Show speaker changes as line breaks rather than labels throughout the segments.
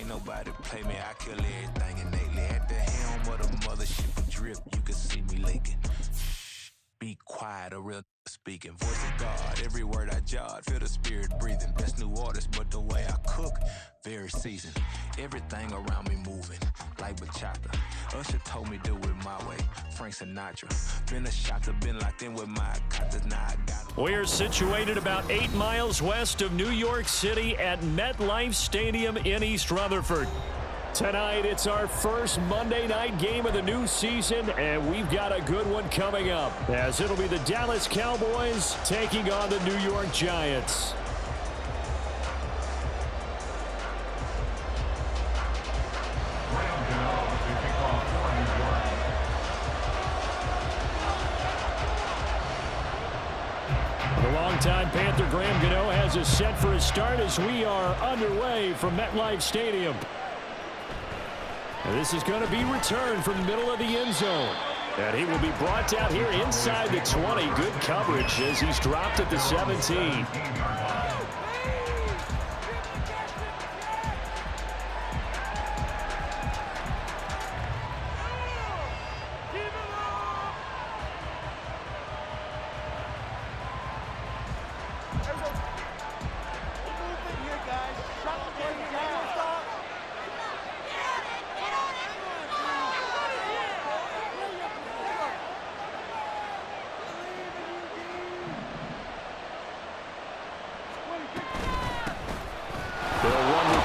Can't nobody play me, I kill everything innately. At the helm of the mothership drip, you can see me leaking. Be quiet, a real speaking. Voice of God, every word I jot. Feel the spirit breathing. Best new artist, but the way I cook, very seasoned. Everything around me moving, like bachata. Usher told me do it my way. Frank Sinatra. Been a shot, been locked in with my contest. Now I got it.
We're situated about 8 miles west of New York City at MetLife Stadium in East Rutherford. Tonight, it's our first Monday night game of the new season, and we've got a good one coming up, as it'll be the Dallas Cowboys taking on the New York Giants. The longtime Panther Graham Gano has us set for his start as we are underway from MetLife Stadium. And this is going to be returned from the middle of the end zone. And he will be brought down here inside the 20. Good coverage as he's dropped at the 17.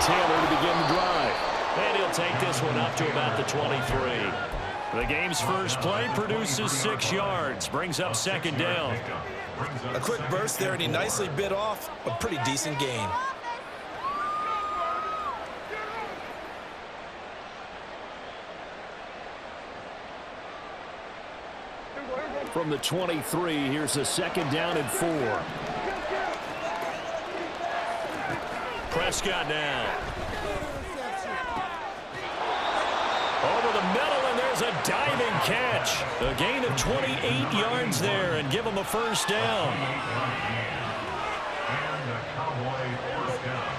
Taylor to begin the drive. And he'll take this one up to about the 23. The game's first play produces 6 yards. Brings up second down.
A quick burst there, and he nicely bit off a pretty decent gain.
From the 23, here's a second down and 4. Prescott now. Over the middle, and there's a diving catch. A gain of 28 yards there, and give him a first down.
And the Cowboys first down.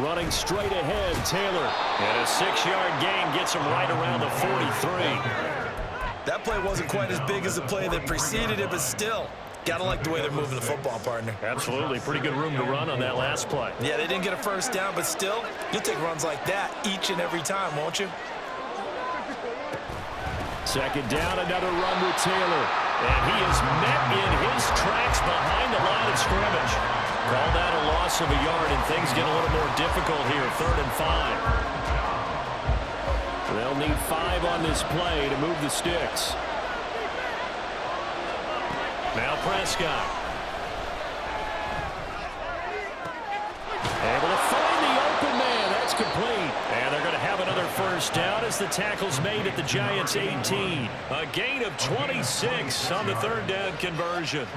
Running straight ahead, Taylor. And a 6-yard gain gets him right around the 43.
That play wasn't quite as big as the play that preceded it, but still, gotta like the way they're moving the football, partner.
Absolutely. Pretty good room to run on that last play.
Yeah, they didn't get a first down, but still, you'll take runs like that each and every time, won't you?
Second down, another run with Taylor. And he is met in his tracks behind the line of scrimmage. Call that a loss of a yard, and things get a little more difficult here. 3rd and 5. They'll need 5 on this play to move the sticks. Now Prescott. Able to find the open man. That's complete. And they're going to have another first down as the tackle's made at the Giants' 18. A gain of 26 on the 3rd down conversion.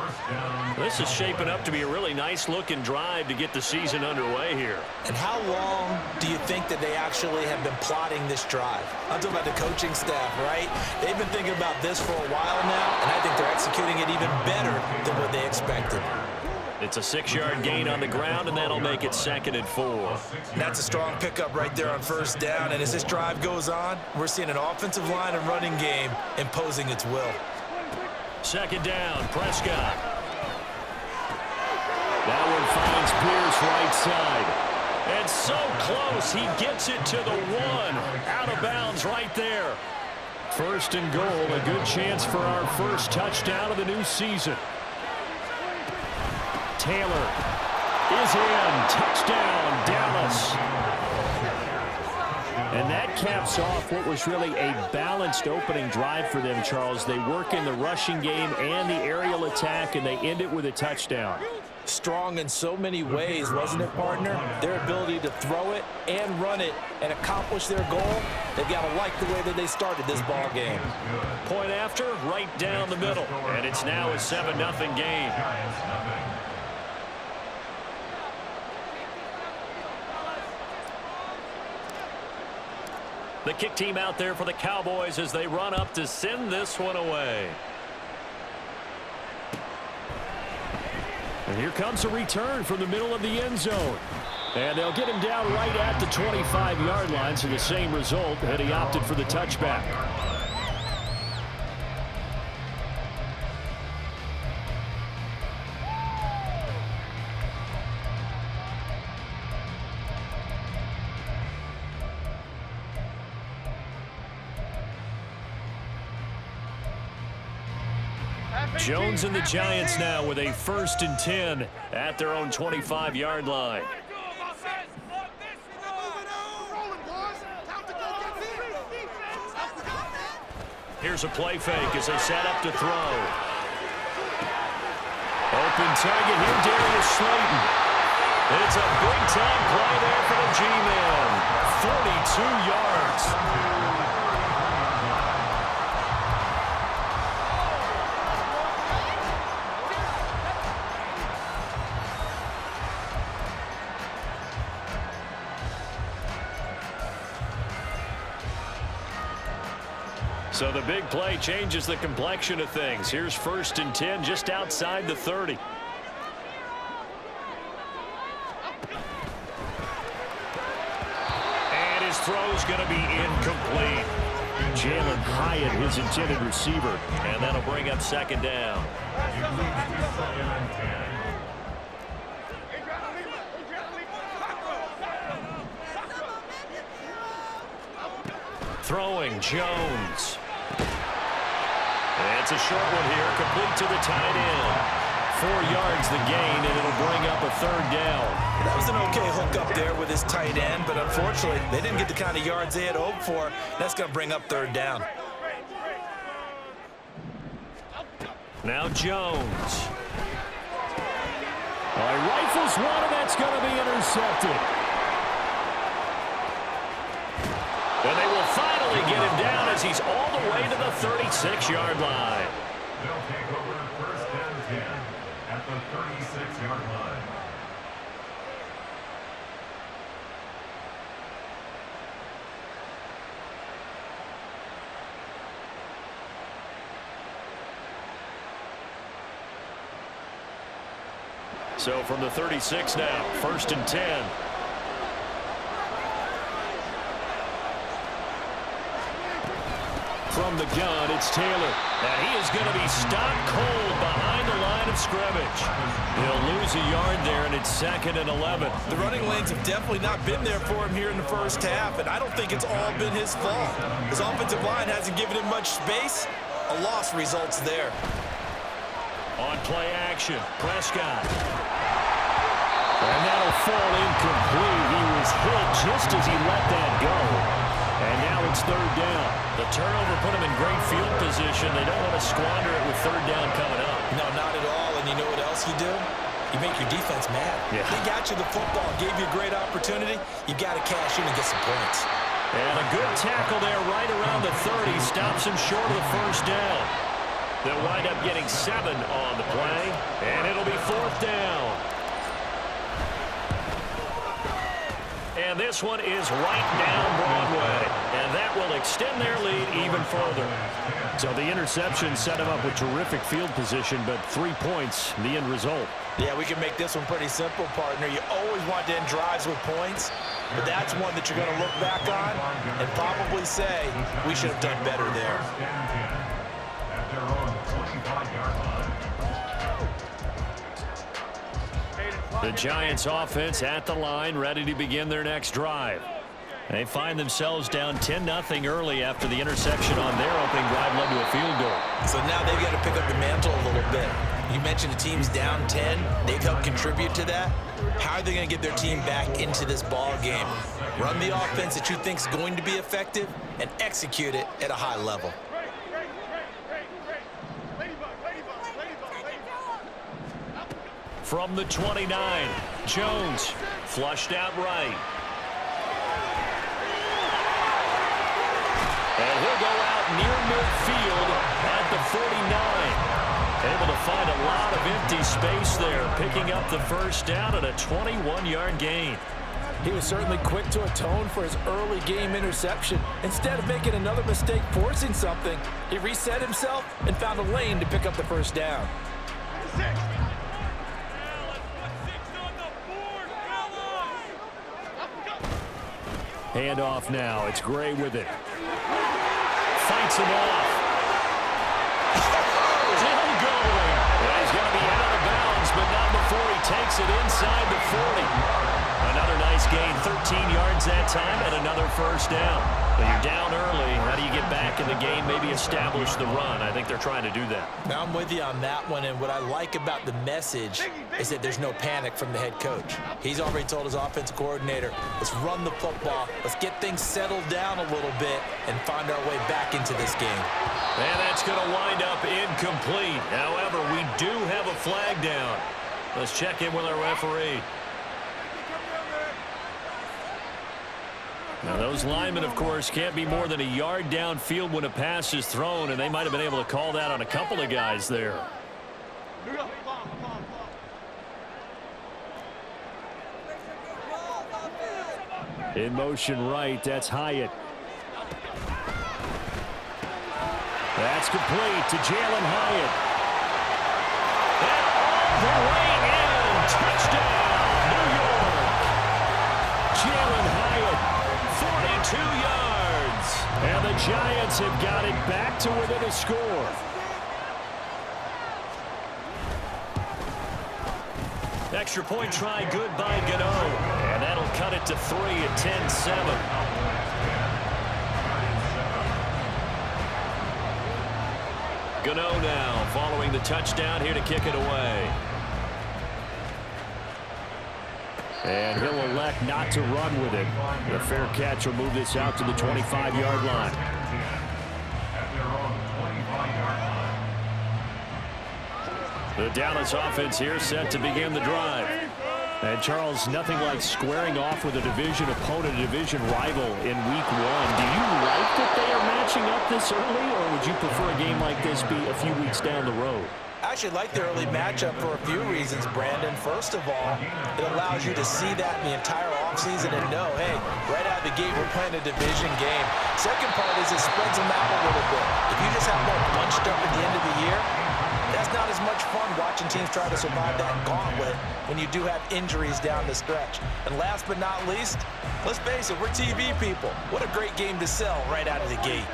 This is shaping up to be a really nice-looking drive to get the season underway here.
And how long do you think that they actually have been plotting this drive? I'm talking about the coaching staff, right? They've been thinking about this for a while now, and I think they're executing it even better than what they expected.
It's a 6-yard gain on the ground, and that'll make it 2nd and 4.
And that's a strong pickup right there on first down. And as this drive goes on, we're seeing an offensive line and running game imposing its will.
Second down, Prescott. That one finds Pierce right side. And so close, he gets it to the 1. Out of bounds right there. 1st and goal, a good chance for our first touchdown of the new season. Taylor is in. Touchdown, Dallas. And that caps off what was really a balanced opening drive for them, Charles. They work in the rushing game and the aerial attack, and they end it with a touchdown.
Strong in so many ways, wasn't it, partner? Their ability to throw it and run it and accomplish their goal, they've got to like the way that they started this ball game.
Point after, right down the middle. And it's now a 7-0 game. The kick team out there for the Cowboys as they run up to send this one away. And here comes a return from the middle of the end zone. And they'll get him down right at the 25-yard line, so the same result, and he opted for the touchback. Jones and the Giants now with a 1st and 10 at their own 25-yard line. Here's a play fake as they set up to throw. Open target here, Darius Slayton. It's a big-time play there for the G-Man. 42 yards. So the big play changes the complexion of things. Here's 1st and 10 just outside the 30. And his throw's going to be incomplete. Jalen Hyatt, his intended receiver. And that'll bring up 2nd down. Throwing Jones. It's a short one here, complete to the tight end. 4 yards the gain, and it'll bring up a 3rd down.
That was an okay hook up there with his tight end, but unfortunately, they didn't get the kind of yards they had hoped for. That's going to bring up 3rd down.
Now Jones. He rifles one, and that's going to be intercepted. And they will finally get him down as he's all the way to the 36-yard line.
They'll take over 1st and 10 at the 36-yard line.
So from the 36 now, 1st and 10. From the gun, it's Taylor. And he is going to be stopped cold behind the line of scrimmage. He'll lose a yard there, and it's 2nd and 11.
The running lanes have definitely not been there for him here in the 1st half, and I don't think it's all been his fault. His offensive line hasn't given him much space. A loss results there.
On play action, Prescott. And that'll fall incomplete. He was hit just as he let that go. And now it's 3rd down. The turnover put him in great field position. They don't want to squander it with 3rd down coming up.
No, not at all. And you know what else you do? You make your defense mad.
Yeah.
They got you the football, gave you a great opportunity. You got to cash in and get some points.
And a good tackle there right around the 30. Stops him short of the 1st down. They'll wind up getting 7 on the play. And it'll be 4th down. And this one is right down Broadway. And that will extend their lead even further. So the interception set him up with terrific field position, but 3 points, the end result.
Yeah, we can make this one pretty simple, partner. You always want to end drives with points, but that's one that you're going to look back on and probably say, we should have done better there.
At their own 25-yard line.
The Giants offense at the line, ready to begin their next drive. They find themselves down 10-0 early after the interception on their opening drive led to a field goal.
So now they've got to pick up the mantle a little bit. You mentioned the team's down 10. They've helped contribute to that. How are they going to get their team back into this ball game? Run the offense that you think is going to be effective and execute it at a high level.
From the 29, Jones flushed out right. And he'll go out near midfield at the 49. Able to find a lot of empty space there, picking up the 1st down and a 21-yard gain.
He was certainly quick to atone for his early game interception. Instead of making another mistake forcing something, he reset himself and found a lane to pick up the 1st down.
Handoff now. It's Gray with it. Fights him off. Still going. Well, he's going to be out of bounds, but not before he takes it inside the 40. Another nice gain, 13 yards that time, and another first down. But you're down early. How do you get back in the game, maybe establish the run? I think they're trying to do that.
Now, I'm with you on that one, and what I like about the message is that there's no panic from the head coach. He's already told his offensive coordinator, let's run the football, let's get things settled down a little bit and find our way back into this game.
And that's going to wind up incomplete. However, we do have a flag down. Let's check in with our referee. Now, those linemen, of course, can't be more than a yard downfield when a pass is thrown, and they might have been able to call that on a couple of guys there. In motion right, that's Hyatt. That's complete to Jalen Hyatt. And all the way in. Touchdown, New York. Jalen Hyatt. 42 yards. And the Giants have got it back to within a score. Extra point try good by Gano. And that'll cut it to 3 at 10-7. Gano now following the touchdown here to kick it away. And he'll elect not to run with it. The fair catch will move this out to the 25-yard line. The Dallas offense here set to begin the drive. And, Charles, nothing like squaring off with a division opponent, a division rival in week 1. Do you like that they are matching up this early, or would you prefer a game like this be a few weeks down the road?
I actually like the early matchup for a few reasons, Brandon. First of all, it allows you to see that in the entire offseason and know, hey, right out of the gate, we're playing a division game. Second part is it spreads them out a little bit. If you just have more bunched up at the end of the year, that's not as much fun watching teams try to survive that gauntlet when you do have injuries down the stretch. And last but not least, let's face it, we're TV people. What a great game to sell right out of the gate.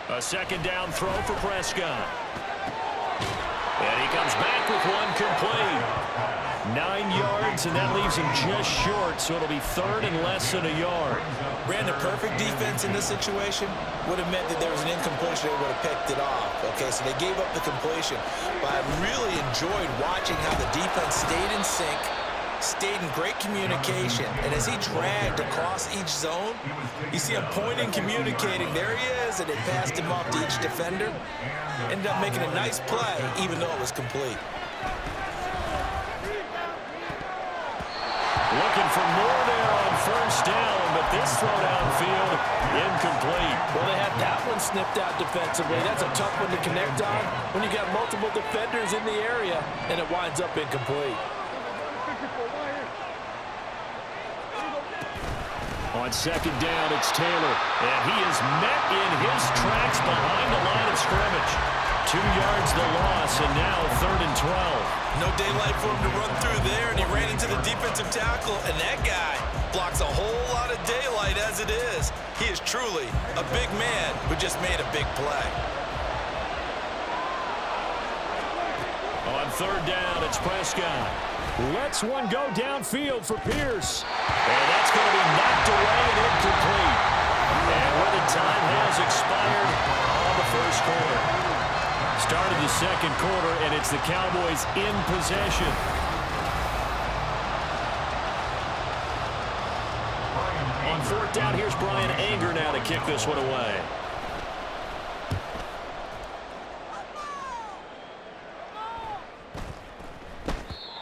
A second down throw for Prescott. And he comes back with one complete. 9 yards, and that leaves him just short, so it'll be third and less than a yard.
Brandon, perfect defense in this situation would have meant that there was an incompletion. They would have picked it off. Okay, so they gave up the completion. But I really enjoyed watching how the defense stayed in sync, stayed in great communication, and as he dragged across each zone, you see him pointing, communicating. There he is, and it passed him off to each defender. Ended up making a nice play, even though it was complete.
Looking for more there on first down, but this throw downfield, incomplete.
Well, they had that one snipped out defensively. That's a tough one to connect on when you got multiple defenders in the area, and it winds up incomplete.
On second down, it's Taylor, and he is met in his tracks behind the line of scrimmage. 2 yards the loss, and now 3rd and 12.
No daylight for him to run through there, and he ran into the defensive tackle, and that guy blocks a whole lot of daylight as it is. He is truly a big man who just made a big play.
On third down, it's Prescott. Lets one go downfield for Pierce. And that's going to be knocked away and incomplete. And where the time has expired on the first quarter. Start of the second quarter, and it's the Cowboys in possession. On fourth down, here's Brian Anger now to kick this one away.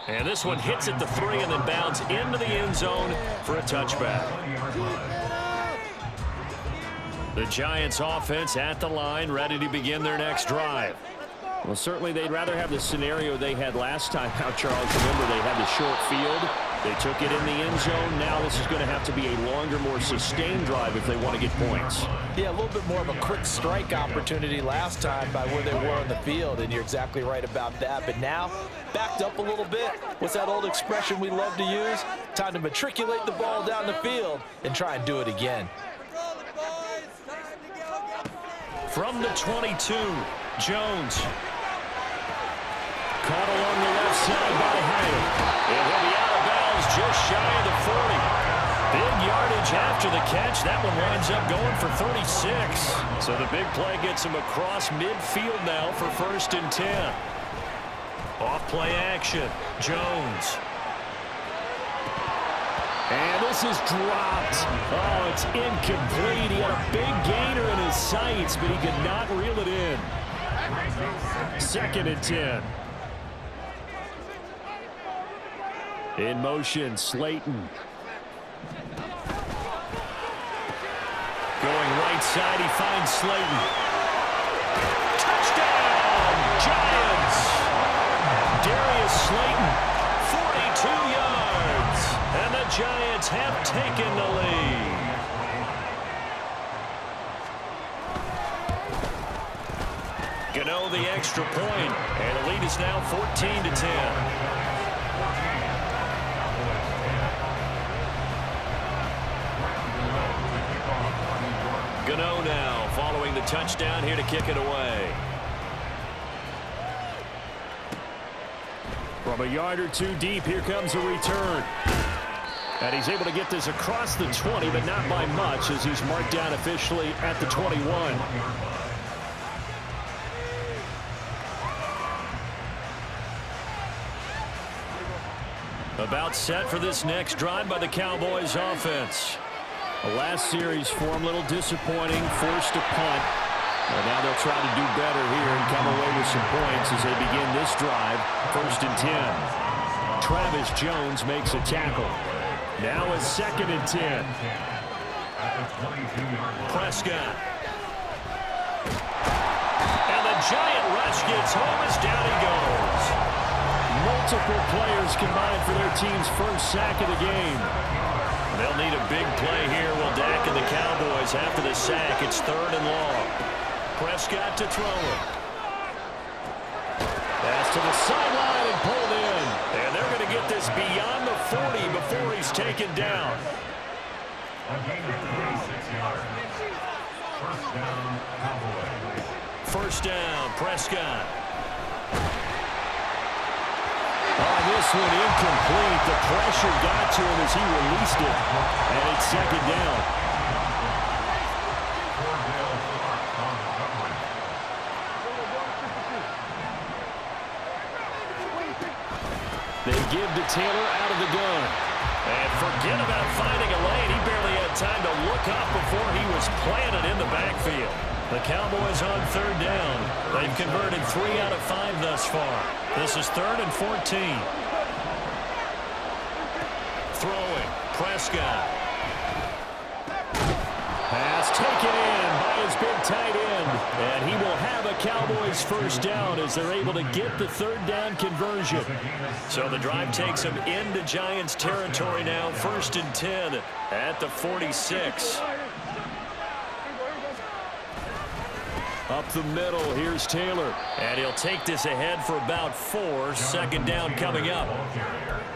And this one hits at the 3 and then bounds into the end zone for a touchback. The Giants offense at the line, ready to begin their next drive. Well, certainly they'd rather have the scenario they had last time out, Charles. Remember, they had the short field. They took it in the end zone. Now this is going to have to be a longer, more sustained drive if they want to get points.
Yeah, a little bit more of a quick strike opportunity last time by where they were on the field, and you're exactly right about that. But now, backed up a little bit. What's that old expression we love to use? Time to matriculate the ball down the field and try and do it again.
From the 22, Jones. Caught along the left side by Hyde. And he'll be out of bounds just shy of the 40. Big yardage after the catch. That one winds up going for 36. So the big play gets him across midfield now for 1st and 10. Off play action. Jones. And this is dropped. Oh, it's incomplete. He had a big gainer in his sights, but he could not reel it in. 2nd and 10. In motion, Slayton. Going right side, he finds Slayton. Touchdown, Giants! Darius Slayton, 42 yards. And the Giants have taken the lead. Gano the extra point, and the lead is now 14-10. Gano now following the touchdown here to kick it away. From a yard or two deep, here comes a return. And he's able to get this across the 20, but not by much as he's marked down officially at the 21. About set for this next drive by the Cowboys offense. The last series for him, a little disappointing, forced a punt. Well, now they'll try to do better here and come away with some points as they begin this drive, 1st and 10. Travis Jones makes a tackle. Now it's 2nd and 10. Prescott. And the giant rush gets home as down he goes. Multiple players combined for their team's first sack of the game. They'll need a big play here. Will Dak and the Cowboys after the sack. It's 3rd and long. Prescott to throw it. Pass to the sideline and pulled in. And they're going to get this beyond the 40 before he's taken down.
A gain of 26 yards. 1st down, Cowboys.
1st down, Prescott. On this one, incomplete. The pressure got to him as he released it. And it's 2nd down. They give to Taylor out of the gun. And forget about finding a lane. He barely had time to look up before he was planted in the backfield. The Cowboys on 3rd down. They've converted 3 out of 5 thus far. This is 3rd and 14. Throwing. Prescott. Pass taken in by his big tight end. And he will have a Cowboys 1st down as they're able to get the 3rd down conversion. So the drive takes them into Giants territory now. 1st and 10 at the 46. Up the middle, here's Taylor. And he'll take this ahead for about 4. 2nd down coming up.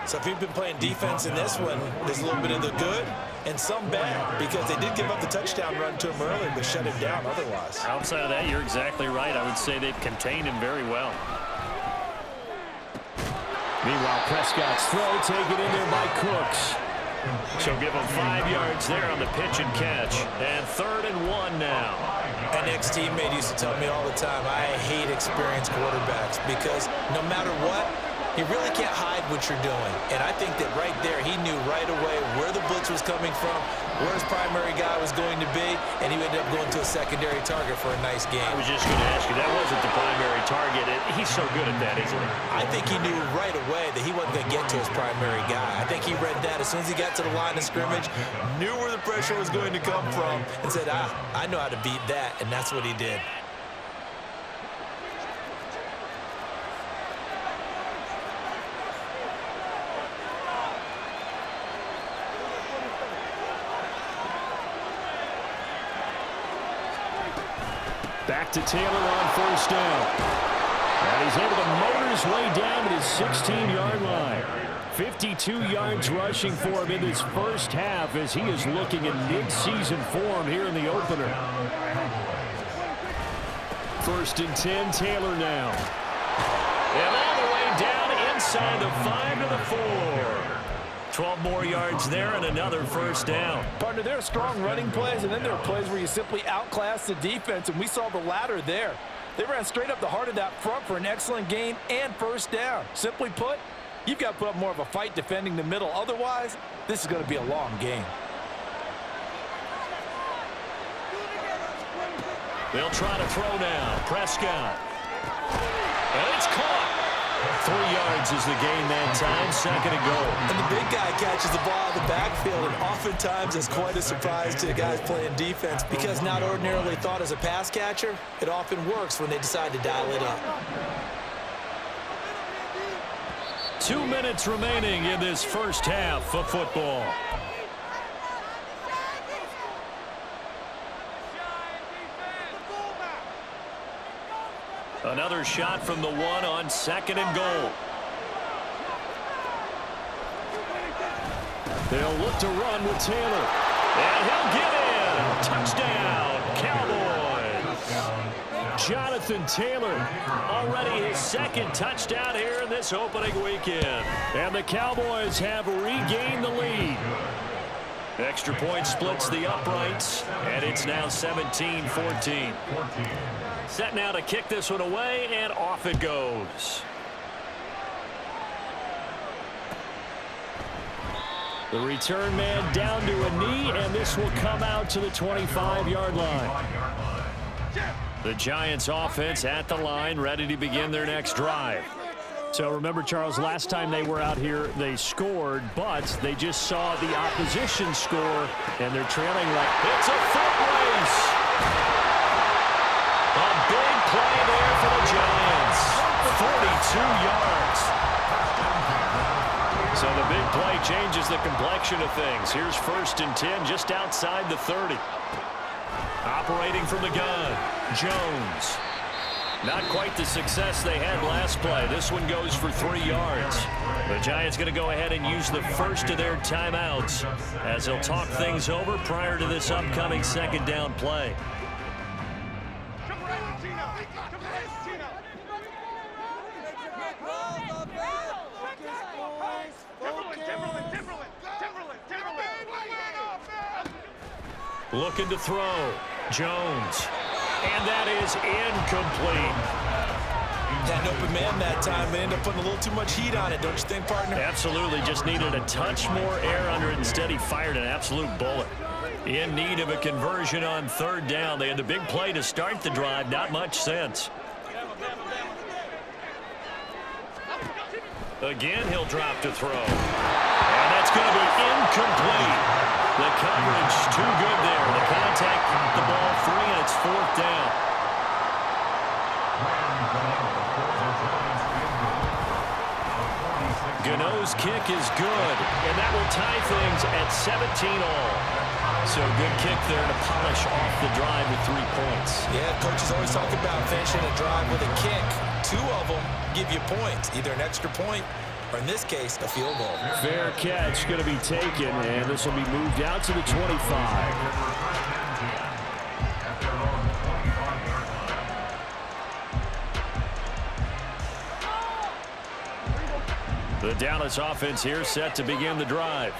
So if you've been playing defense in this one, there's a little bit of the good and some bad, because they did give up the touchdown run to him early, but shut him down otherwise.
Outside of that, you're exactly right. I would say they've contained him very well. Meanwhile, Prescott's throw taken in there by Cooks. So give him 5 yards there on the pitch and catch. And 3rd and 1 now.
An ex-teammate used to tell me all the time, I hate experienced quarterbacks because no matter what, you really can't hide what you're doing. And I think that right there, he knew right away where the blitz was coming from, where his primary guy was going to be, and he ended up going to a secondary target for a nice game.
I was just going to ask you, that wasn't the primary target. He's so good at that, isn't he?
I think he knew right away that he wasn't going to get to his primary guy. I think he read that as soon as he got to the line of scrimmage, knew where the pressure was going to come from, and said, I know how to beat that, and that's what he did.
Back to Taylor on first down. And he's able to motor his way down to the 16-yard line. 52 yards rushing for him in this first half as he is looking in mid-season form here in the opener. First and 10, Taylor now. And all the way down inside the 5 to the 4. 12 more yards there and another first down.
Partner, there are strong running plays, and then there are plays where you simply outclass the defense, and we saw the latter there. They ran straight up the heart of that front for an excellent gain and first down. Simply put, you've got to put up more of a fight defending the middle. Otherwise, this is going to be a long game.
They'll try to throw now. Prescott. And it's caught. 3 yards is the gain that time. Second and goal.
And the big guy catches the ball in the backfield, and oftentimes it's quite a surprise to the guys playing defense because not ordinarily thought as a pass catcher, it often works when they decide to dial it up.
2 minutes remaining in this first half of football. Another shot from the 1 on second and goal. They'll look to run with Taylor. And he'll get in. Touchdown, Cowboys. Jonathan Taylor, already his second touchdown here in this opening weekend. And the Cowboys have regained the lead. Extra point splits the uprights, and it's now 17-14. Set now to kick this one away, and off it goes. The return man down to a knee, and this will come out to the 25-yard line. The Giants offense at the line, ready to begin their next drive. So remember, Charles, last time they were out here, they scored, but they just saw the opposition score, and they're trailing like it's a foot race. A big play there for the Giants. 42 yards. So the big play changes the complexion of things. Here's first and 10 just outside the 30. Operating from the gun, Jones. Not quite the success they had last play. This one goes for 3 yards. The Giants going to go ahead and use the first of their timeouts as they'll talk things over prior to this upcoming second down play. Looking to throw. Jones. And that is incomplete.
Had an open man that time. They ended up putting a little too much heat on it, don't you think, partner?
Absolutely. Just needed a touch more air under it. Instead, he fired an absolute bullet. In need of a conversion on third down. They had the big play to start the drive. Not much sense. Again, he'll drop to throw. And that's going to be incomplete. The coverage too good there. The contact kept the ball free, and it's fourth down. Gano's kick is good, and that will tie things at 17-all. So good kick there to polish off the drive with 3 points.
Yeah, coaches always talk about finishing a drive with a kick. 2 of them give you points, either an extra point or, in this case, a field goal.
Fair catch going to be taken, and this will be moved out to the 25. The Dallas offense here set to begin the drive.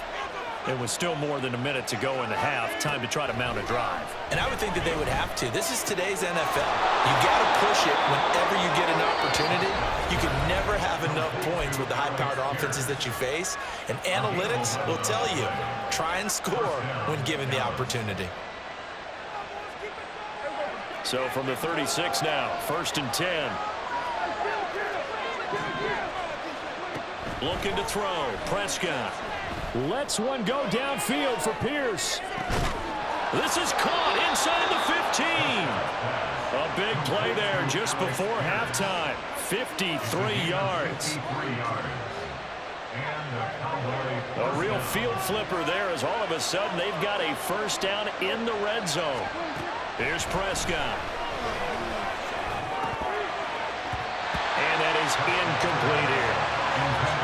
It was still more than a minute to go in the half. Time to try to mount a drive.
And I would think that they would have to. This is today's NFL. You got to push it whenever you get an opportunity. You can never have enough points with the high-powered offenses that you face. And analytics will tell you, try and score when given the opportunity.
So from the 36 now, first and 10. Looking to throw. Prescott. Lets one go downfield for Pierce. This is caught inside the 15. A big play there just before halftime. 53 yards. A real field flipper there as all of a sudden they've got a first down in the red zone. Here's Prescott. is incomplete here.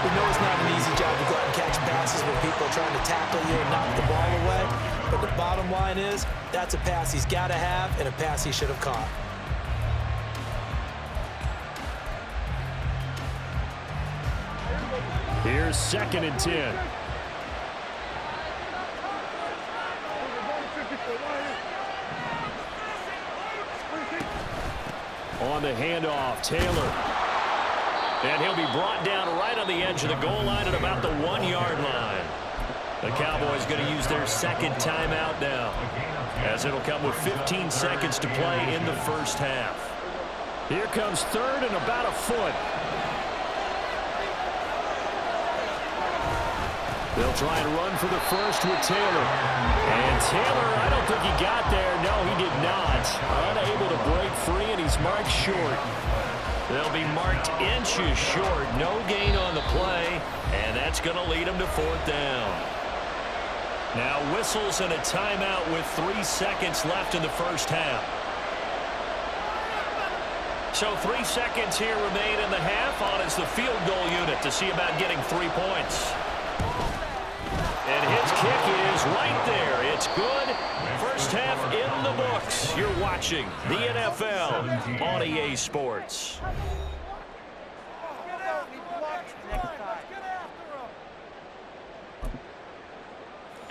We know it's not an easy job to go out and catch passes when people are trying to tackle you and knock the ball away. But the bottom line is, that's a pass he's got to have and a pass he should have caught.
Here's 2nd and 10. On the handoff, Taylor. And he'll be brought down right on the edge of the goal line at about the 1-yard line. The Cowboys going to use their 2nd timeout now, as it'll come with 15 seconds to play in the first half. Here comes 3rd and about a foot. They'll try and run for the first with Taylor. And Taylor, I don't think he got there. No, he did not. Unable to break free, and he's marked short. They'll be marked inches short. No gain on the play, and that's going to lead them to 4th down. Now whistles and a timeout with 3 seconds left in the first half. So 3 seconds here remain in the half. On is the field goal unit to see about getting 3 points. And his kick is right there. It's good. First half in the books. You're watching the NFL on EA Sports.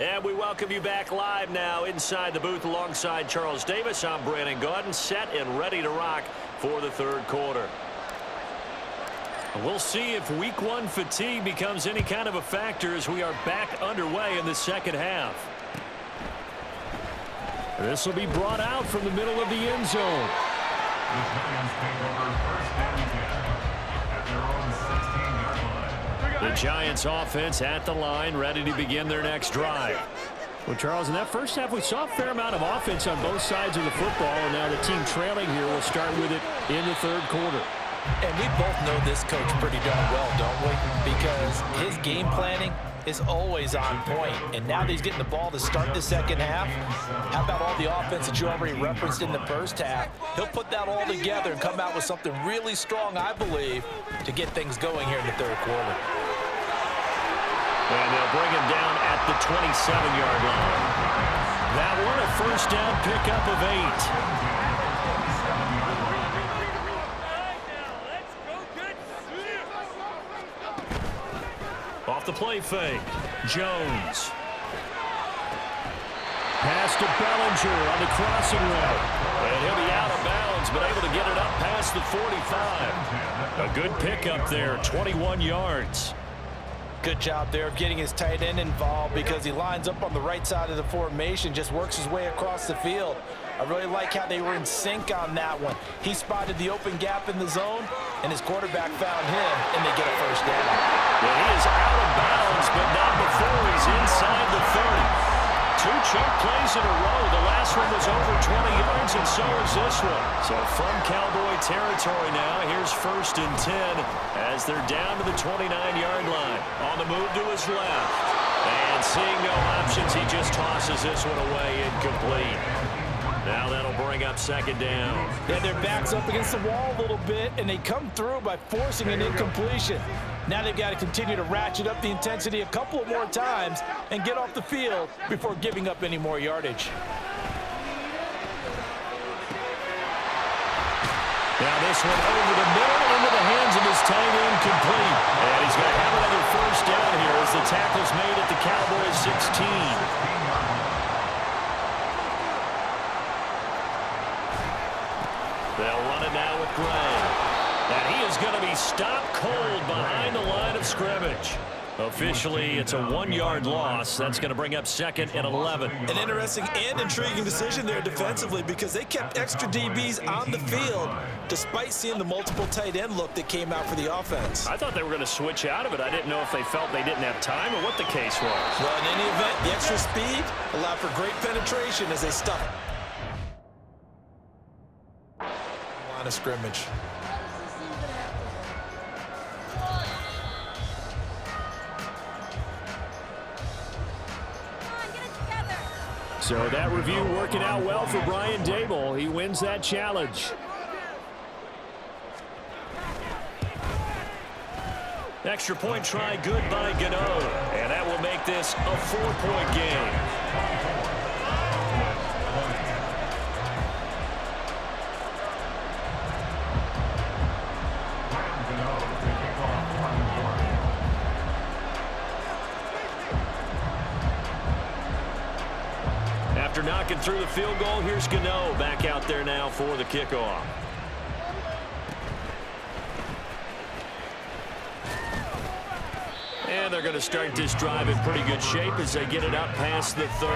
And we welcome you back live now inside the booth alongside Charles Davis. I'm Brandon Gaudin, set and ready to rock for the 3rd quarter. We'll see if week 1 fatigue becomes any kind of a factor as we are back underway in the 2nd half. This will be brought out from the middle of the end zone.
The Giants take over 1st and 10 at their own 16-yard line.
The Giants offense at the line, ready to begin their next drive. Well, Charles, in that first half, we saw a fair amount of offense on both sides of the football, and now the team trailing here will start with it in the 3rd quarter.
And we both know this coach pretty darn well, don't we? Because his game planning is always on point. And now that he's getting the ball to start the 2nd half, how about all the offense that you already referenced in the first half? He'll put that all together and come out with something really strong, I believe, to get things going here in the 3rd quarter.
And they'll bring him down at the 27-yard line. That one a first down pickup of 8. Off the play fake, Jones. Pass to Bellinger on the crossing route. And he'll be out of bounds, but able to get it up past the 45. A good pickup there, 21 yards.
Good job there of getting his tight end involved because he lines up on the right side of the formation, just works his way across the field. I really like how they were in sync on that one. He spotted the open gap in the zone, and his quarterback found him, and they get a first down.
Well, he is out of bounds, but not before he's inside the 30. 2 choke plays in a row. The last one was over 20 yards, and so is this one. So from Cowboy territory now, here's 1st and 10 as they're down to the 29-yard line. On the move to his left. And seeing no options, he just tosses this one away incomplete. Now that'll bring up 2nd down.
Yeah, their back's up against the wall a little bit, and they come through by forcing an incompletion. Now they've got to continue to ratchet up the intensity a couple of more times and get off the field before giving up any more yardage.
Now this one over the middle into the hands of his tight end, complete. And he's going to have another first down here as the tackle's made at the Cowboys 16. They'll run it now with Gray. And he is going to be stopped cold behind the line of scrimmage. Officially, it's a 1-yard loss. That's going to bring up 2nd and 11.
An interesting and intriguing decision there defensively because they kept extra DBs on the field despite seeing the multiple tight end look that came out for the offense.
I thought they were going to switch out of it. I didn't know if they felt they didn't have time or what the case was.
Well, in any event, the extra speed allowed for great penetration as they stuck line of scrimmage.
So that review working out well for Brian Dable. He wins that challenge. Extra point try good by Gano. And that will make this a 4-point game. After knocking through the field goal, here's Gano back out there now for the kickoff. And they're going to start this drive in pretty good shape as they get it up past the 30.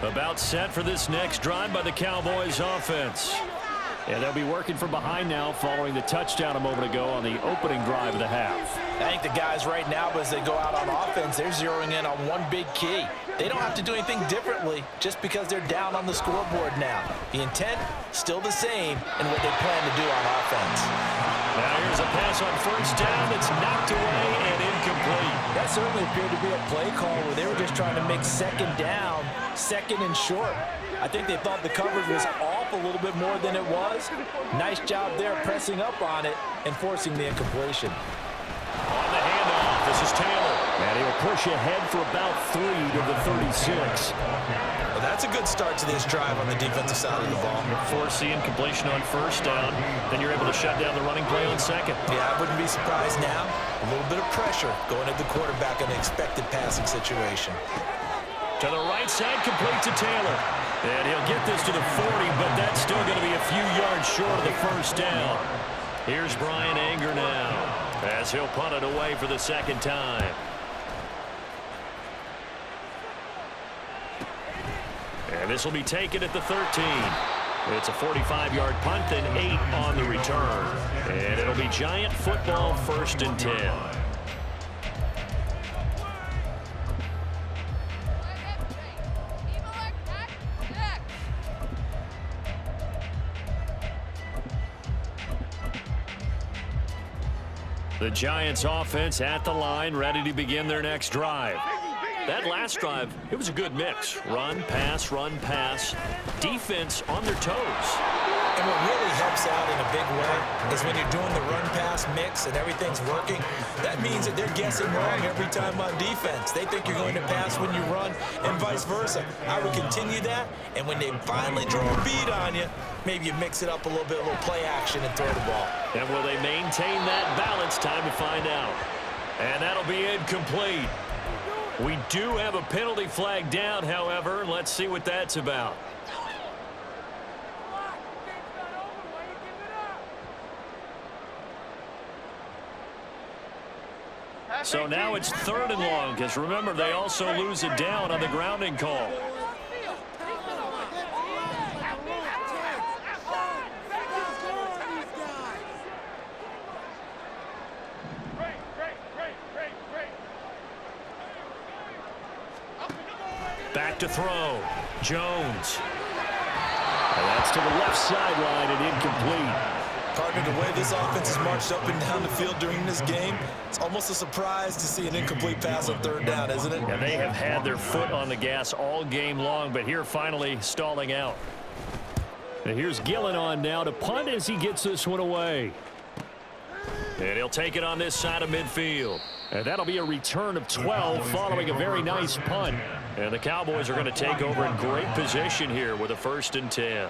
About set for this next drive by the Cowboys offense. And they'll be working from behind now following the touchdown a moment ago on the opening drive of the half.
I think the guys right now, as they go out on offense, they're zeroing in on one big key. They don't have to do anything differently just because they're down on the scoreboard now. The intent, still the same in what they plan to do on offense.
Now here's a pass on first down that's knocked away and incomplete.
That certainly appeared to be a play call where they were just trying to make second down, second and short. I think they thought the coverage was off a little bit more than it was. Nice job there pressing up on it and forcing the incompletion.
On the handoff, this is Taylor. And he'll push ahead for about 3 to the 36.
Well, that's a good start to this drive on the defensive side of the ball.
Force the incompletion on first down. Then you're able to shut down the running play on second.
Yeah, I wouldn't be surprised now. A little bit of pressure going at the quarterback in an expected passing situation.
To the right side, complete to Taylor. And he'll get this to the 40, but that's still going to be a few yards short of the first down. Here's Brian Anger now as he'll punt it away for the second time. And this will be taken at the 13. It's a 45-yard punt, then 8 on the return. And it'll be Giant football, 1st and 10. The Giants offense at the line, ready to begin their next drive. That last drive, it was a good mix. Run, pass, defense on their toes.
And what really helps out in a big way is when you're doing the run-pass mix and everything's working, that means that they're guessing wrong every time on defense. They think you're going to pass when you run and vice versa. I would continue that, and when they finally draw a bead on you, maybe you mix it up a little bit, a little play action and throw the ball.
And will they maintain that balance? Time to find out. And that'll be incomplete. We do have a penalty flag down, however. Let's see what that's about. So now it's 3rd and long, because remember, they also lose it down on the grounding call. Back to throw. Jones. And that's to the left sideline and incomplete.
Partner, the way this offense has marched up and down the field during this game, it's almost a surprise to see an incomplete pass on 3rd down, isn't it?
Yeah, they have had their foot on the gas all game long, but here finally stalling out. And here's Gillen on now to punt as he gets this one away. And he'll take it on this side of midfield. And that'll be a return of 12 following a very nice punt. And the Cowboys are going to take over in great position here with a 1st and 10.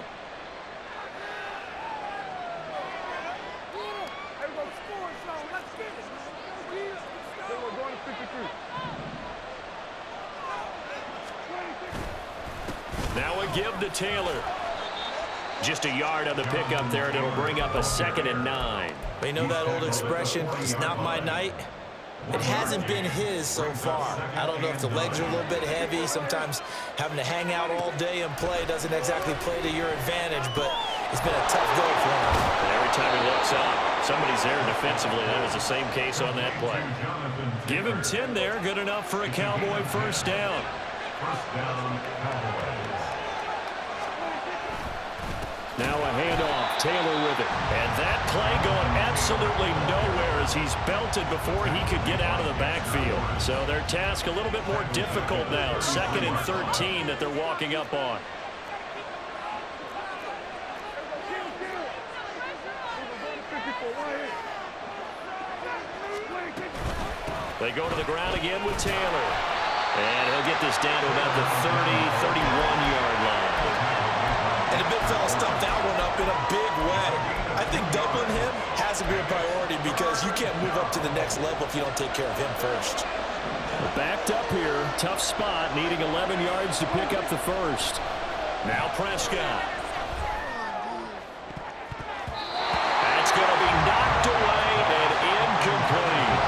Now a give to Taylor. Just a yard on the pickup there, and it'll bring up a 2nd and 9.
They know that old expression, it's not my night. It hasn't been his so far. I don't know if the legs are a little bit heavy. Sometimes having to hang out all day and play doesn't exactly play to your advantage, but it's been a tough go for him.
And every time he looks up, somebody's there defensively. That was the same case on that play. Give him 10 there. Good enough for a Cowboy 1st down. Now a handoff. Taylor with it. And that play going absolutely nowhere as he's belted before he could get out of the backfield. So their task a little bit more difficult now. 2nd and 13 that they're walking up on. They go to the ground again with Taylor. And he'll get this down to about the 31-yard line.
And the big fella stuffed that one up in a big way. I think doubling him has to be a priority because you can't move up to the next level if you don't take care of him first.
Backed up here. Tough spot, needing 11 yards to pick up the first. Now Prescott. That's going to be knocked away and incomplete.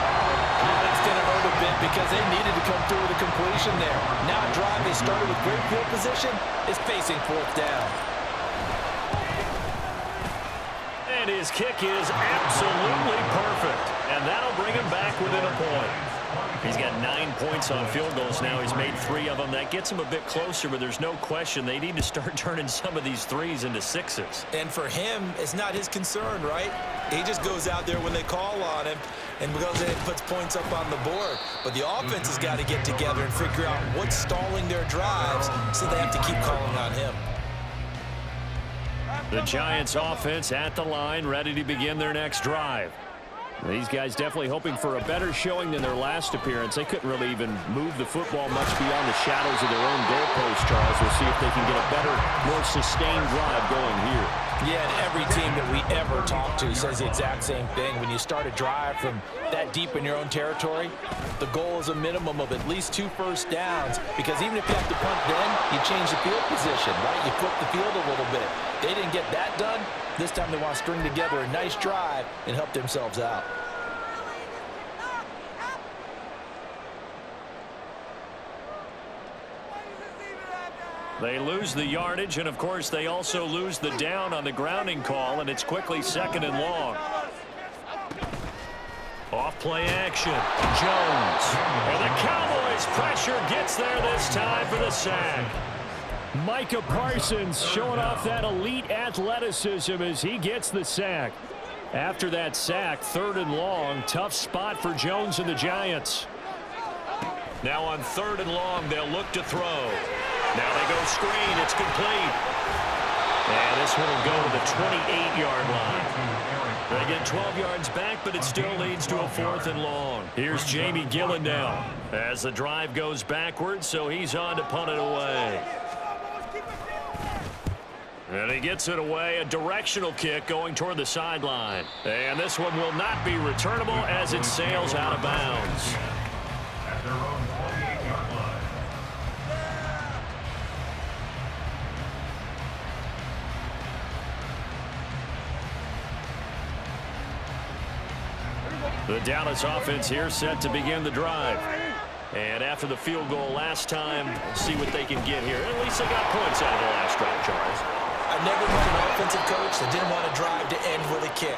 That's going to hurt a bit because they needed to come through with a completion there. Now a drive they started with great field position is facing 4th down.
And his kick is absolutely perfect. And that'll bring him back within a point. He's got 9 points on field goals now. He's made 3 of them. That gets him a bit closer, but there's no question they need to start turning some of these 3s into 6s.
And for him, it's not his concern, right? He just goes out there when they call on him and goes in and puts points up on the board. But the offense has got to get together and figure out what's stalling their drives, so they have to keep calling on him.
The Giants offense at the line, ready to begin their next drive. These guys definitely hoping for a better showing than their last appearance. They couldn't really even move the football much beyond the shadows of their own goalpost, Charles. We'll see if they can get a better, more sustained drive going here.
Yeah, and every team that we ever talk to says the exact same thing. When you start a drive from that deep in your own territory, the goal is a minimum of at least 2 first downs, because even if you have to punt then, you change the field position, right? You flip the field a little bit. They didn't get that done. This time they want to string together a nice drive and help themselves out.
They lose the yardage, and of course they also lose the down on the grounding call, and it's quickly 2nd and long. Off play action. Jones. And the Cowboys pressure gets there this time for the sack. Micah Parsons showing off that elite athleticism as he gets the sack. After that sack, 3rd and long, tough spot for Jones and the Giants. Now on 3rd and long, they'll look to throw. Now they go screen. It's complete. And this one will go to the 28-yard line. They get 12 yards back, but it still leads to a 4th and long. Here's Jamie Gillen now as the drive goes backwards, so he's on to punt it away. And he gets it away, a directional kick going toward the sideline. And this one will not be returnable as it sails out of bounds.
At their own 28-yard line.
The Dallas offense here set to begin the drive. And after the field goal last time, we'll see what they can get here. At least they got points out of the last drive, Charles.
I've never met an offensive coach that didn't want to drive to end with a kick.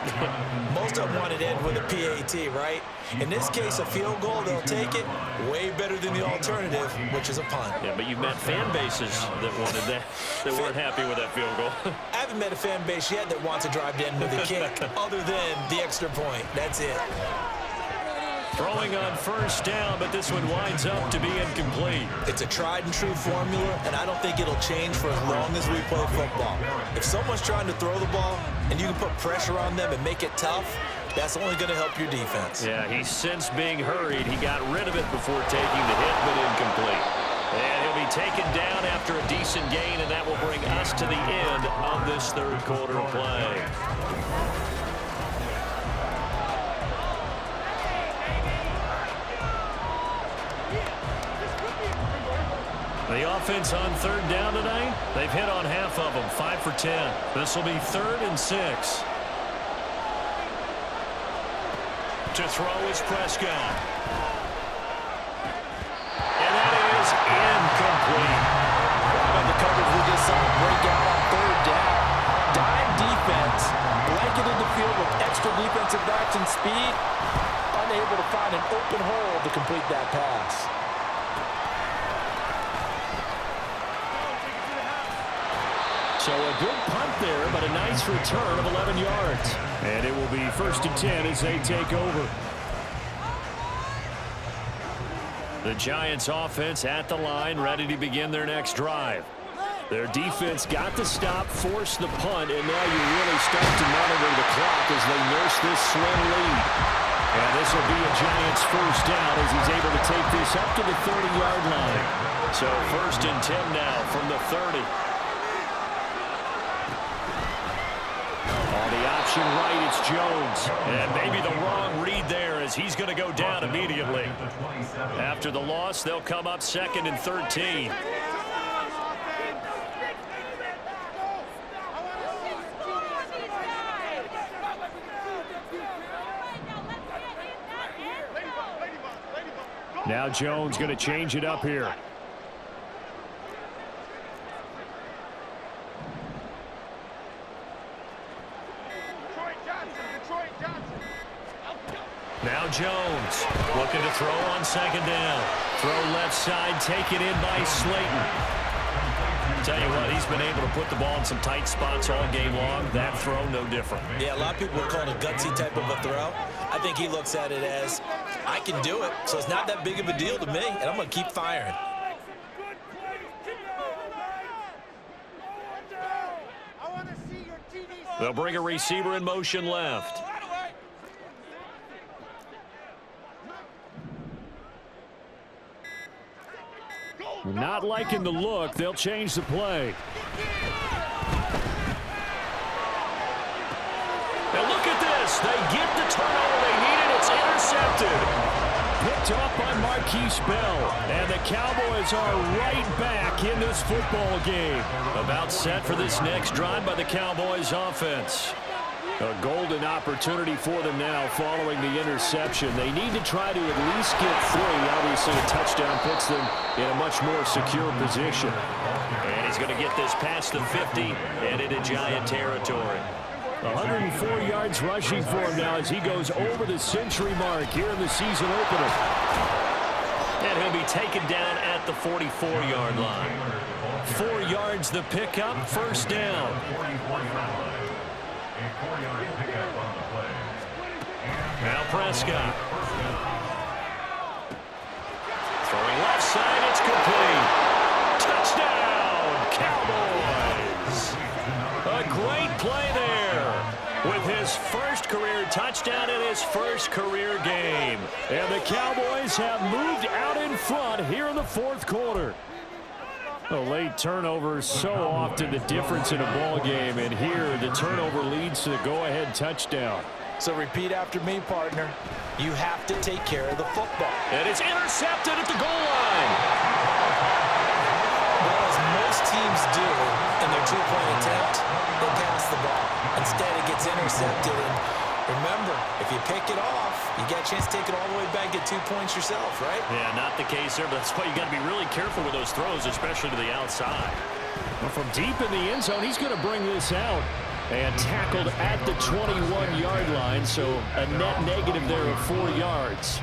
Most of them wanted to end with a PAT, right? In this case, a field goal, they'll take it. Way better than the alternative, which is a punt.
Yeah, but you've met fan bases that wanted that, that weren't happy with that field goal.
I haven't met a fan base yet that wants to drive to end with a kick, other than the extra point. That's it.
Throwing on 1st down, but this one winds up to be incomplete.
It's a tried and true formula, and I don't think it'll change for as long as we play football. If someone's trying to throw the ball and you can put pressure on them and make it tough, that's only going to help your defense.
Yeah, he's since being hurried. He got rid of it before taking the hit, but incomplete. And he'll be taken down after a decent gain, and that will bring us to the end of this 3rd quarter of play. The offense on 3rd down tonight, they've hit on half of them, 5 for 10. This will be 3rd and 6. To throw is Prescott. And that is incomplete.
But the coverage we just saw break out on 3rd down. Dime defense, blanketed the field with extra defensive backs and speed, unable to find an open hole to complete that pass.
So a good punt there, but a nice return of 11 yards. And it will be 1st and 10 as they take over. The Giants offense at the line, ready to begin their next drive. Their defense got the stop, forced the punt, and now you really start to monitor the clock as they nurse this slim lead. And this will be a Giants first down as he's able to take this up to the 30-yard line. So 1st and 10 now from the 30. On the option right, it's Jones. And maybe the wrong read there as he's going to go down immediately. After the loss, they'll come up 2nd and 13. Now Jones going to change it up here. Now Jones looking to throw on 2nd down. Throw left side, taken in by Slayton. Tell you what, he's been able to put the ball in some tight spots all game long. That throw, no different.
Yeah, a lot of people would call it a gutsy type of a throw. I think he looks at it as, I can do it, so it's not that big of a deal to me, and I'm going to keep firing.
They'll bring a receiver in motion left. Not liking the look. They'll change the play. And look at this. They get the turnover they needed. It's intercepted. Picked off by Marquise Bell. And the Cowboys are right back in this football game. About set for this next drive by the Cowboys offense. A golden opportunity for them now following the interception. They need to try to at least get 3. Obviously, a touchdown puts them in a much more secure position.
And he's going to get this past the 50 and into Giant territory.
104 yards rushing for him now as he goes over the century mark here in the season opener.
And he'll be taken down at the 44-yard line.
4 yards the pickup, 1st down.
Now Prescott. Throwing left side, it's complete. Touchdown, Cowboys. A great play there with his first career touchdown in his first career game.
And the Cowboys have moved out in front here in the 4th quarter. A late turnover, so often the difference in a ball game, and here the turnover leads to the go-ahead touchdown.
So repeat after me, partner. You have to take care of the football.
And it's intercepted at the goal line.
Well, as most teams do in their two-point attempt, they pass the ball. Instead, it gets intercepted. And remember, if you pick it off, you get a chance to take it all the way back, get 2 points yourself, right?
Yeah, not the case there, but that's why you got to be really careful with those throws, especially to the outside. Well, from deep in the end zone, he's going to bring this out. And tackled at the 21-yard line, so a net negative there of 4 yards.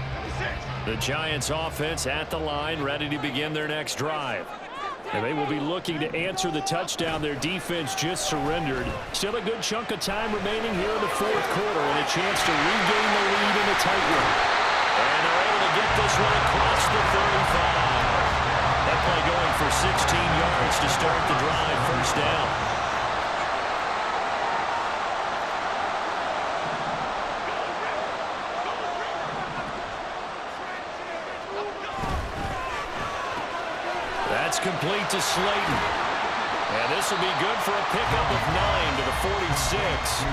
The Giants offense at the line, ready to begin their next drive. And they will be looking to answer the touchdown their defense just surrendered. Still a good chunk of time remaining here in the 4th quarter and a chance to regain the lead in a tight one.
And they're able to get this one across the 35.
That play going for 16 yards to start the drive, 1st down. Complete to Slayton. And this will be good for a pickup of 9 to the 46.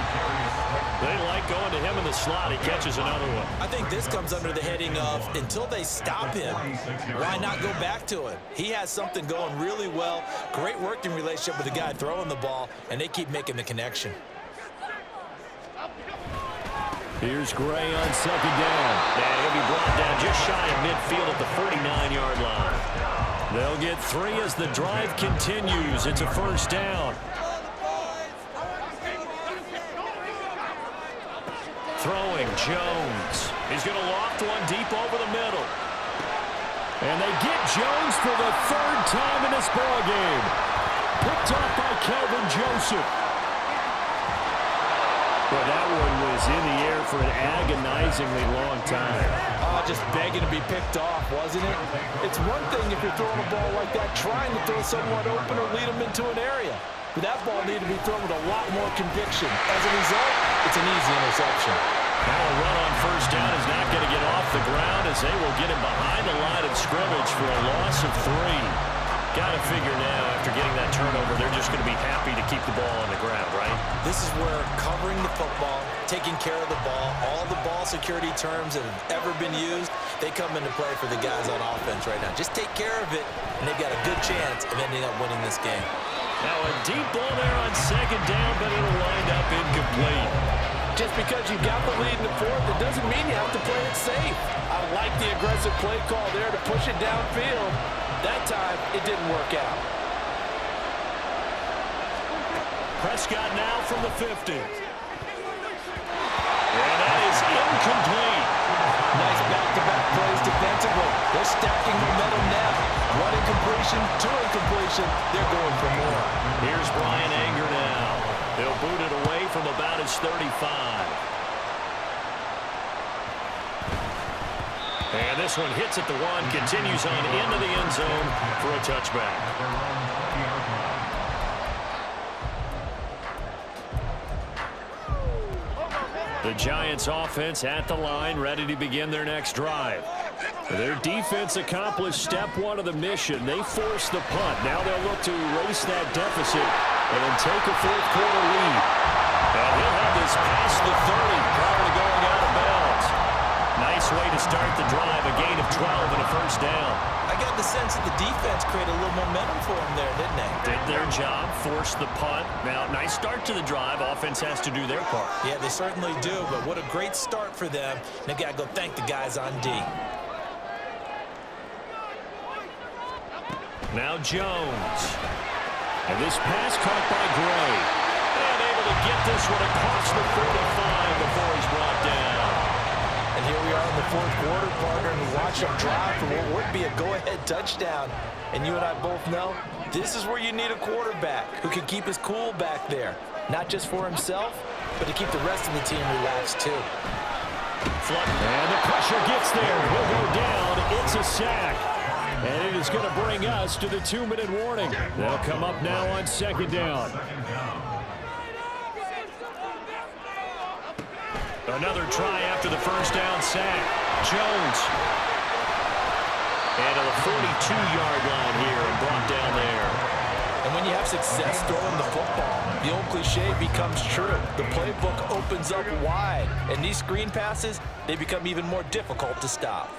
They like going to him in the slot. He catches another one.
I think this comes under the heading of, until they stop him, why not go back to it? He has something going really well. Great working relationship with the guy throwing the ball, and they keep making the connection.
Here's Gray on 2nd down.
And he'll be brought down just shy of midfield at the 49-yard line.
They'll get 3 as the drive continues. It's a 1st down. Throwing Jones. He's going to loft one deep over the middle. And they get Jones for the 3rd time in this ball game. Picked off by Kelvin Joseph. Well, that one was in the air for an agonizingly long time.
Oh, just begging to be picked off, wasn't it? It's one thing if you're throwing a ball like that, trying to throw someone open or lead them into an area. But that ball needed to be thrown with a lot more conviction. As a result, it's an easy interception.
Now a run on first down is not going to get off the ground as they will get him behind the line of scrimmage for a loss of 3. Got to figure now, after getting that turnover, they're just going to be happy to keep the ball on the ground, right?
This is where covering the football, taking care of the ball, all the ball security terms that have ever been used, they come into play for the guys on offense right now. Just take care of it, and they've got a good chance of ending up winning this game.
Now a deep ball there on second down, but it'll wind up incomplete.
Just because you got the lead in the fourth, it doesn't mean you have to play it safe. I like the aggressive play call there to push it downfield. That time, it didn't work out.
Prescott now from the 50. And that is incomplete.
Nice back-to-back plays defensively. They're stacking momentum now. One incompletion, two incompletion. They're going for more.
Here's Brian Anger now. They'll boot it away from about his 35. And this one hits at the 1, continues on into the end zone for a touchback. The Giants offense at the line, ready to begin their next drive. Their defense accomplished step 1 of the mission. They forced the punt. Now they'll look to erase that deficit and take a fourth-quarter lead. And he'll have this past the 30 prior to going out of bounds. Nice way to start the drive, a gain of 12 and a first down.
I got the sense that the defense created a little momentum for them there, didn't they?
Did their job, forced the punt. Now, nice start to the drive. Offense has to do their part.
Yeah, they certainly do, but what a great start for them. They got to go thank the guys on D.
Now Jones. And this pass caught by Gray. And able to get this one across the 45 before he's brought down.
And here we are in the fourth quarter, partner, and we watch them drive for what would be a go-ahead touchdown. And you and I both know this is where you need a quarterback who can keep his cool back there. Not just for himself, but to keep the rest of the team relaxed too.
And the pressure gets there. He'll go down. It's a sack. And it is going to bring us to the 2-minute warning. They'll come up now on second down. Another try after the first down sack. Jones. And to the 42-yard line here and brought down there.
And when you have success throwing the football, the old cliche becomes true. The playbook opens up wide. And these screen passes, they become even more difficult to stop.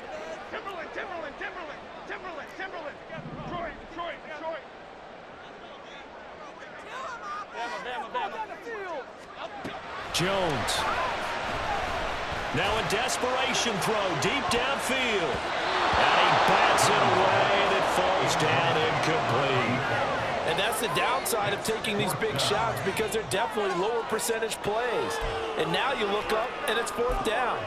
Jones. Now a desperation throw deep downfield. And he bats it away, and it falls down incomplete.
And that's the downside of taking these big shots because they're definitely lower percentage plays. And now you look up, and it's fourth down.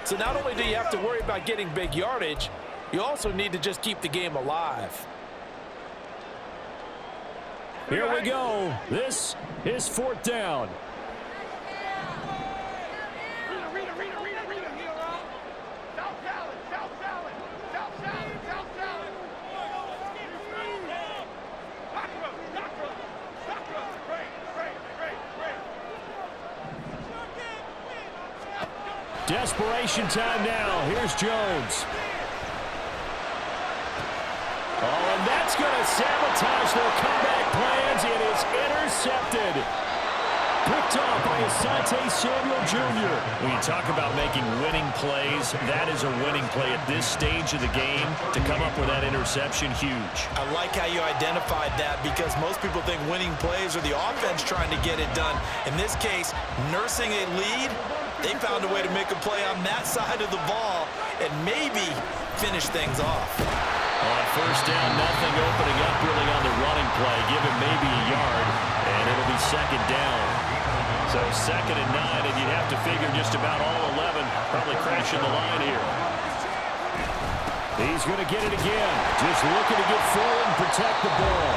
So not only do you have to worry about getting big yardage, you also need to just keep the game alive.
Here we go. This is fourth down. Desperation time now. Here's Jones. Oh, and that's going to sabotage their comeback plans. It is intercepted. Picked off by Asante Samuel Jr. When you talk about making winning plays, that is a winning play at this stage of the game. To come up with that interception, huge.
I like how you identified that because most people think winning plays are the offense trying to get it done. In this case, nursing a lead, they found a way to make a play on that side of the ball and maybe finish things off.
On first down, nothing opening up really on the running play. Give him maybe a yard, and it'll be second down. So second and 9, and you'd have to figure just about all 11 probably crashing the line here. He's going to get it again. Just looking to get forward and protect the ball.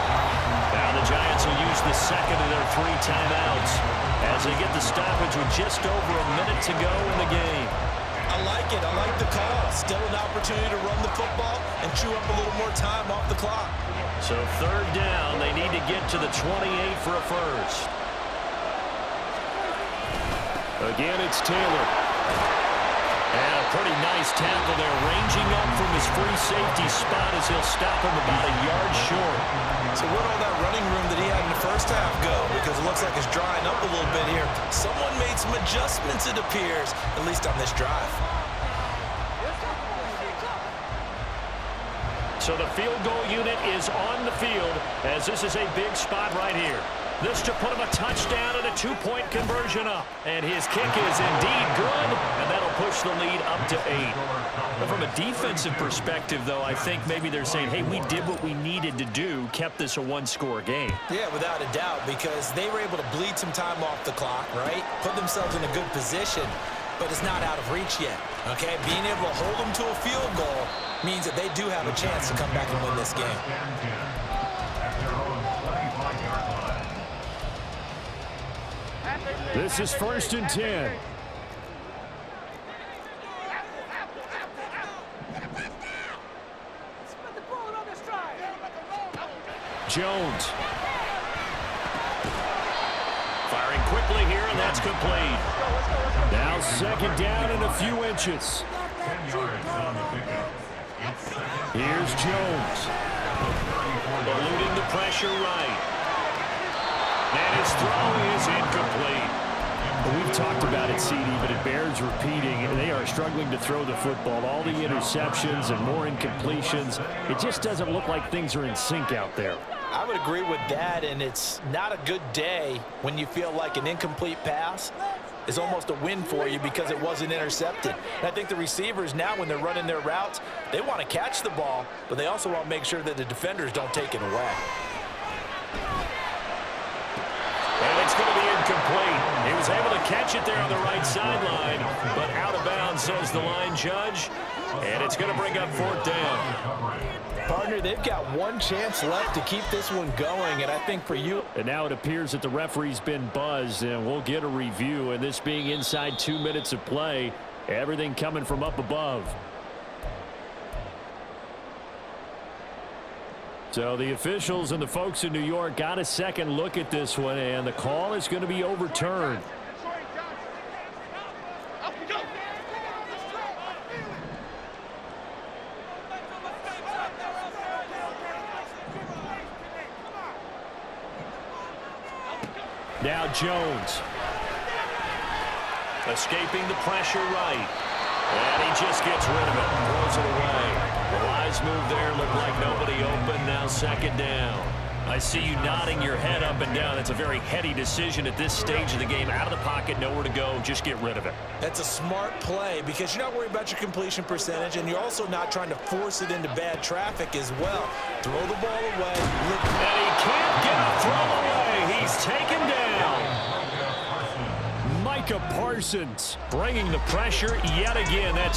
Now Now the Giants will use the second of their 3 timeouts as they get the stoppage with just over a minute to go in the game.
I like it. I like the call. Still an opportunity to run the football and chew up a little more time off the clock.
So third down, they need to get to the 28 for a first. Again, it's Taylor. And a pretty nice tackle there, ranging up from his free safety spot as he'll stop him about a yard short.
So where'd all that running room that he had in the first half go? Because it looks like it's drying up a little bit here. Someone made some adjustments, it appears, at least on this drive.
So the field goal unit is on the field as this is a big spot right here. This to put him a touchdown and a 2-point conversion up. And his kick is indeed good, and that'll push the lead up to 8. But from a defensive perspective, though, I think maybe they're saying, hey, we did what we needed to do, kept this a 1-score game.
Yeah, without a doubt, because they were able to bleed some time off the clock, right? Put themselves in a good position, but it's not out of reach yet, okay? Being able to hold them to a field goal means that they do have a chance to come back and win this game.
This is 1st and 10. Jones. Firing quickly here, and that's complete. Now 2nd down and a few inches.
10 yards on the pickup.
Here's Jones. Eluding the pressure right. And his throw is incomplete. We've talked about it, CD, but it bears repeating. They are struggling to throw the football. All the interceptions and more incompletions. It just doesn't look like things are in sync out there.
I would agree with that, and it's not a good day when you feel like an incomplete pass is almost a win for you because it wasn't intercepted. And I think the receivers now, when they're running their routes, they want to catch the ball, but they also want to make sure that the defenders don't take it away.
And it's going to be incomplete. He was able to catch it there on the right sideline, but out of bounds, says the line judge. And it's going to bring up 4th down.
Partner, they've got one chance left to keep this one going, and I think for you.
And now it appears that the referee's been buzzed, and we'll get a review. And this being inside 2 minutes of play, everything coming from up above. So the officials and the folks in New York got a second look at this one, and the call is going to be overturned. Now Jones. Escaping the pressure right. And he just gets rid of it and throws it away. The wise move there, looked like nobody open. Now 2nd down. I see you nodding your head up and down. That's a very heady decision at this stage of the game. Out of the pocket, nowhere to go. Just get rid of it.
That's a smart play because you're not worried about your completion percentage, and you're also not trying to force it into bad traffic as well. Throw the ball away.
And he can't get a throw away. He's taken down. Micah Parsons bringing the pressure yet again. That's